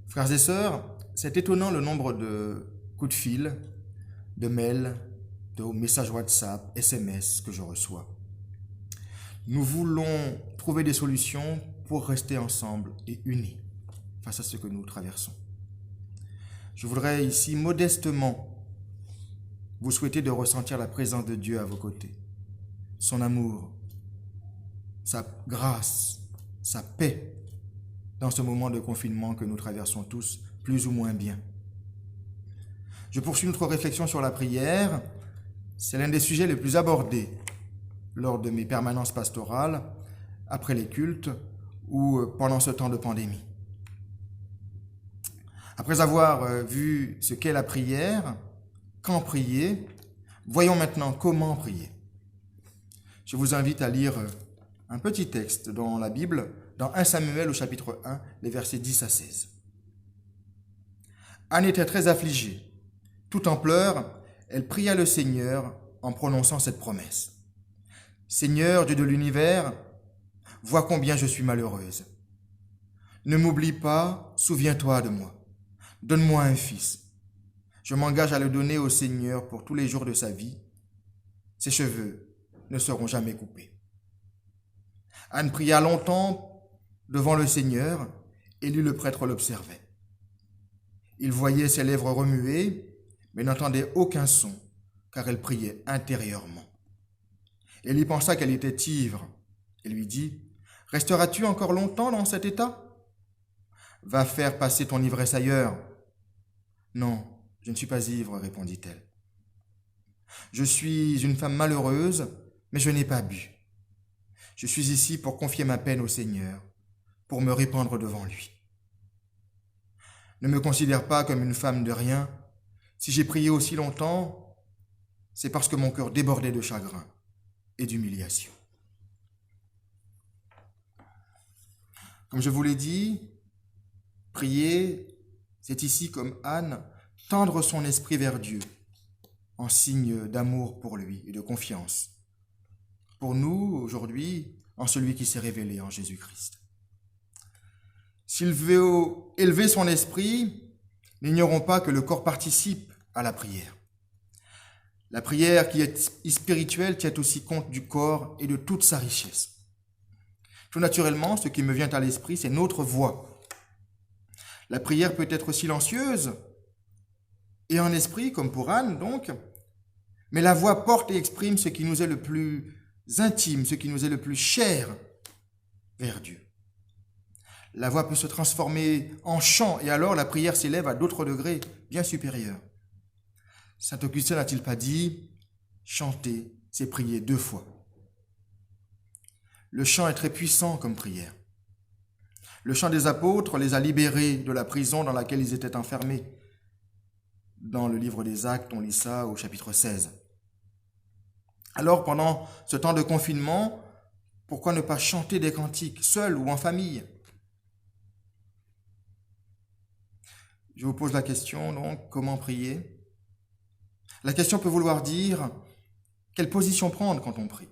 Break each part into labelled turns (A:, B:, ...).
A: Frères et sœurs, c'est étonnant le nombre de coups de fil, de mails, de messages WhatsApp, SMS que je reçois. Nous voulons trouver des solutions pour rester ensemble et unis face à ce que nous traversons. Je voudrais ici modestement vous souhaiter de ressentir la présence de Dieu à vos côtés, son amour, sa grâce, sa paix dans ce moment de confinement que nous traversons tous plus ou moins bien. Je poursuis notre réflexion sur la prière. C'est l'un des sujets les plus abordés lors de mes permanences pastorales, après les cultes ou pendant ce temps de pandémie. Après avoir vu ce qu'est la prière, quand prier, voyons maintenant comment prier. Je vous invite à lire un petit texte dans la Bible, dans 1 Samuel au chapitre 1, les versets 10 à 16. Anne était très affligée. Tout en pleurs, elle pria le Seigneur en prononçant cette promesse. « Seigneur, Dieu de l'univers, vois combien je suis malheureuse. Ne m'oublie pas, souviens-toi de moi. Donne-moi un fils. Je m'engage à le donner au Seigneur pour tous les jours de sa vie. Ses cheveux ne seront jamais coupés. » Anne pria longtemps devant le Seigneur, Élie le prêtre l'observait. Il voyait ses lèvres remuer, mais n'entendait aucun son, car elle priait intérieurement. Élie pensa qu'elle était ivre et lui dit, « Resteras-tu encore longtemps dans cet état ? Va faire passer ton ivresse ailleurs. » « Non, je ne suis pas ivre, répondit-elle. Je suis une femme malheureuse, mais je n'ai pas bu. Je suis ici pour confier ma peine au Seigneur, pour me répandre devant lui. Ne me considère pas comme une femme de rien. Si j'ai prié aussi longtemps, c'est parce que mon cœur débordait de chagrin et d'humiliation. Comme je vous l'ai dit, prier, c'est ici, comme Anne, tendre son esprit vers Dieu, en signe d'amour pour lui et de confiance. Pour nous, aujourd'hui, en celui qui s'est révélé en Jésus-Christ. S'il veut élever son esprit, n'ignorons pas que le corps participe à la prière. La prière qui est spirituelle tient aussi compte du corps et de toute sa richesse. Tout naturellement, ce qui me vient à l'esprit, c'est notre voix. La prière peut être silencieuse et en esprit, comme pour Anne donc, mais la voix porte et exprime ce qui nous est le plus intime, ce qui nous est le plus cher vers Dieu. La voix peut se transformer en chant et alors la prière s'élève à d'autres degrés bien supérieurs. Saint Augustin n'a-t-il pas dit « Chanter, c'est prier 2 fois ». Le chant est très puissant comme prière. Le chant des apôtres les a libérés de la prison dans laquelle ils étaient enfermés. Dans le livre des Actes, on lit ça au chapitre 16. Alors, pendant ce temps de confinement, pourquoi ne pas chanter des cantiques, seul ou en famille ? Je vous pose la question, donc, comment prier ? La question peut vouloir dire, quelle position prendre quand on prie ?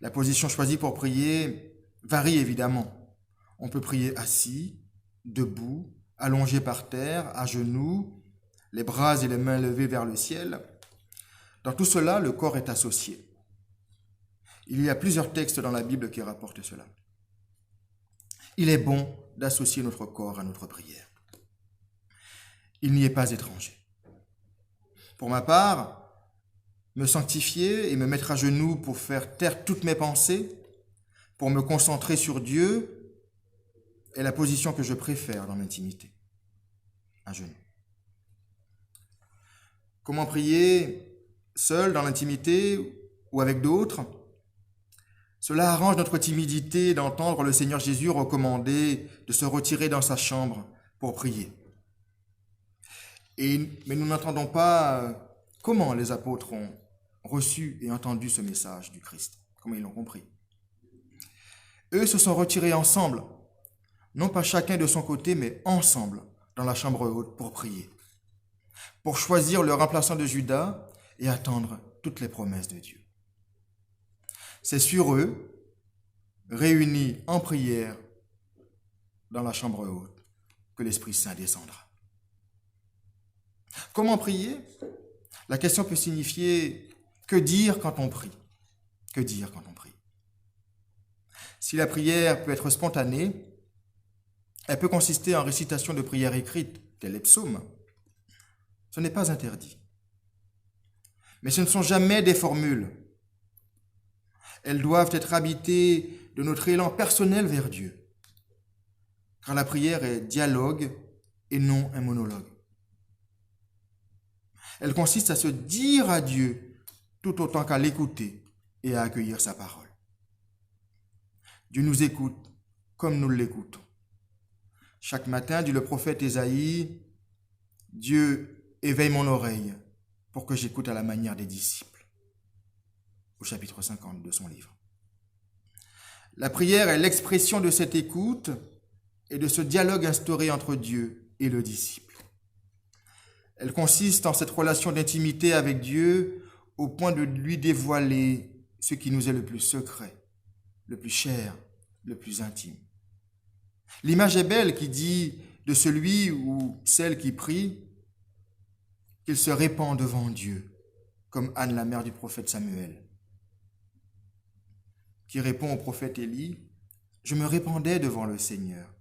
A: La position choisie pour prier varie évidemment. On peut prier assis, debout, allongé par terre, à genoux, les bras et les mains levés vers le ciel. Dans tout cela, le corps est associé. Il y a plusieurs textes dans la Bible qui rapportent cela. Il est bon d'associer notre corps à notre prière. Il n'y est pas étranger. Pour ma part, me sanctifier et me mettre à genoux pour faire taire toutes mes pensées, pour me concentrer sur Dieu, est la position que je préfère dans l'intimité, à genoux. Comment prier seul dans l'intimité ou avec d'autres ? Cela arrange notre timidité d'entendre le Seigneur Jésus recommander de se retirer dans sa chambre pour prier. Mais nous n'entendons pas comment les apôtres ont reçu et entendu ce message du Christ, comment ils l'ont compris. Eux se sont retirés ensemble, non pas chacun de son côté, mais ensemble, dans la chambre haute pour prier, pour choisir le remplaçant de Judas et attendre toutes les promesses de Dieu. C'est sur eux, réunis en prière dans la chambre haute, que l'Esprit Saint descendra. Comment prier? La question peut signifier que dire quand on prie? Que dire quand on prie? Si la prière peut être spontanée, elle peut consister en récitation de prières écrites, telles les psaumes. Ce n'est pas interdit. Mais ce ne sont jamais des formules. Elles doivent être habitées de notre élan personnel vers Dieu. Car la prière est dialogue et non un monologue. Elle consiste à se dire à Dieu tout autant qu'à l'écouter et à accueillir sa parole. Dieu nous écoute comme nous l'écoutons. Chaque matin, dit le prophète Ésaïe, Dieu éveille mon oreille pour que j'écoute à la manière des disciples. Au chapitre 50 de son livre. La prière est l'expression de cette écoute et de ce dialogue instauré entre Dieu et le disciple. Elle consiste en cette relation d'intimité avec Dieu au point de lui dévoiler ce qui nous est le plus secret, le plus cher, le plus intime. L'image est belle qui dit de celui ou celle qui prie qu'il se répand devant Dieu, comme Anne, la mère du prophète Samuel, qui répond au prophète Élie, « Je me répandais devant le Seigneur.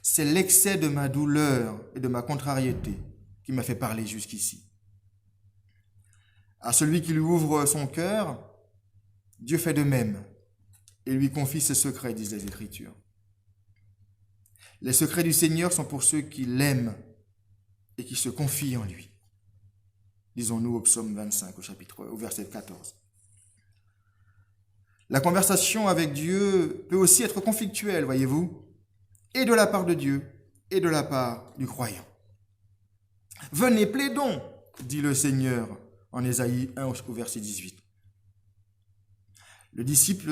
A: C'est l'excès de ma douleur et de ma contrariété qui m'a fait parler jusqu'ici. » À celui qui lui ouvre son cœur, Dieu fait de même et lui confie ses secrets, disent les Écritures. Les secrets du Seigneur sont pour ceux qui l'aiment et qui se confient en lui. Disons-nous au psaume 25, au verset 14. La conversation avec Dieu peut aussi être conflictuelle, voyez-vous, et de la part de Dieu et de la part du croyant. « Venez, plaidons », dit le Seigneur en Ésaïe 1 au verset 18. Le disciple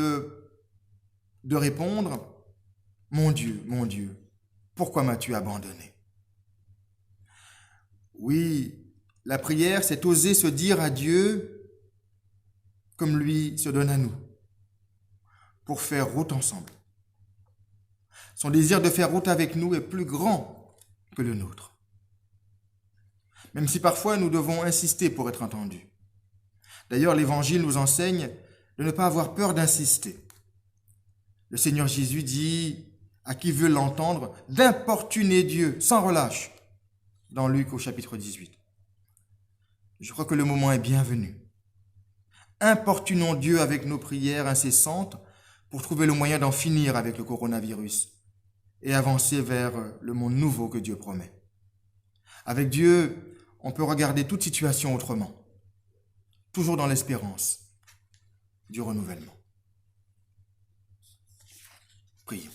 A: de répondre, « Mon Dieu, pourquoi m'as-tu abandonné ?» Oui, la prière, c'est oser se dire à Dieu comme lui se donne à nous, pour faire route ensemble. Son désir de faire route avec nous est plus grand que le nôtre. Même si parfois nous devons insister pour être entendus. D'ailleurs, l'Évangile nous enseigne de ne pas avoir peur d'insister. Le Seigneur Jésus dit à qui veut l'entendre d'importuner Dieu sans relâche, dans Luc au chapitre 18. Je crois que le moment est bienvenu. Importunons Dieu avec nos prières incessantes pour trouver le moyen d'en finir avec le coronavirus et avancer vers le monde nouveau que Dieu promet. Avec Dieu, on peut regarder toute situation autrement, toujours dans l'espérance du renouvellement. Prions.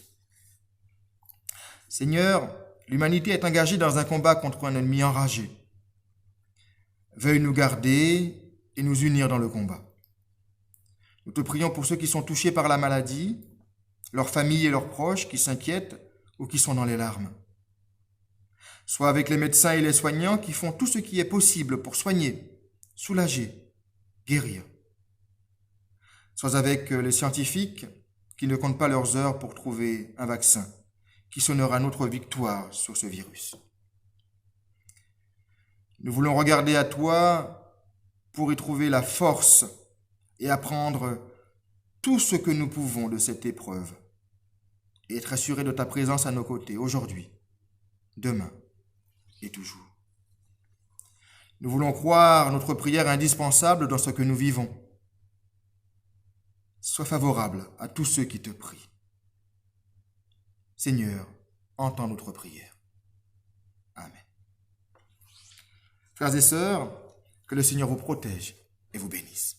A: Seigneur, l'humanité est engagée dans un combat contre un ennemi enragé. Veuille nous garder et nous unir dans le combat. Nous te prions pour ceux qui sont touchés par la maladie, leurs familles et leurs proches qui s'inquiètent ou qui sont dans les larmes. Sois avec les médecins et les soignants qui font tout ce qui est possible pour soigner, soulager, guérir. Sois avec les scientifiques qui ne comptent pas leurs heures pour trouver un vaccin qui sonnera notre victoire sur ce virus. Nous voulons regarder à toi pour y trouver la force et apprendre tout ce que nous pouvons de cette épreuve et être assurés de ta présence à nos côtés aujourd'hui, demain et toujours. Nous voulons croire notre prière indispensable dans ce que nous vivons. Sois favorable à tous ceux qui te prient. Seigneur, entends notre prière. Amen. Frères et sœurs, que le Seigneur vous protège et vous bénisse.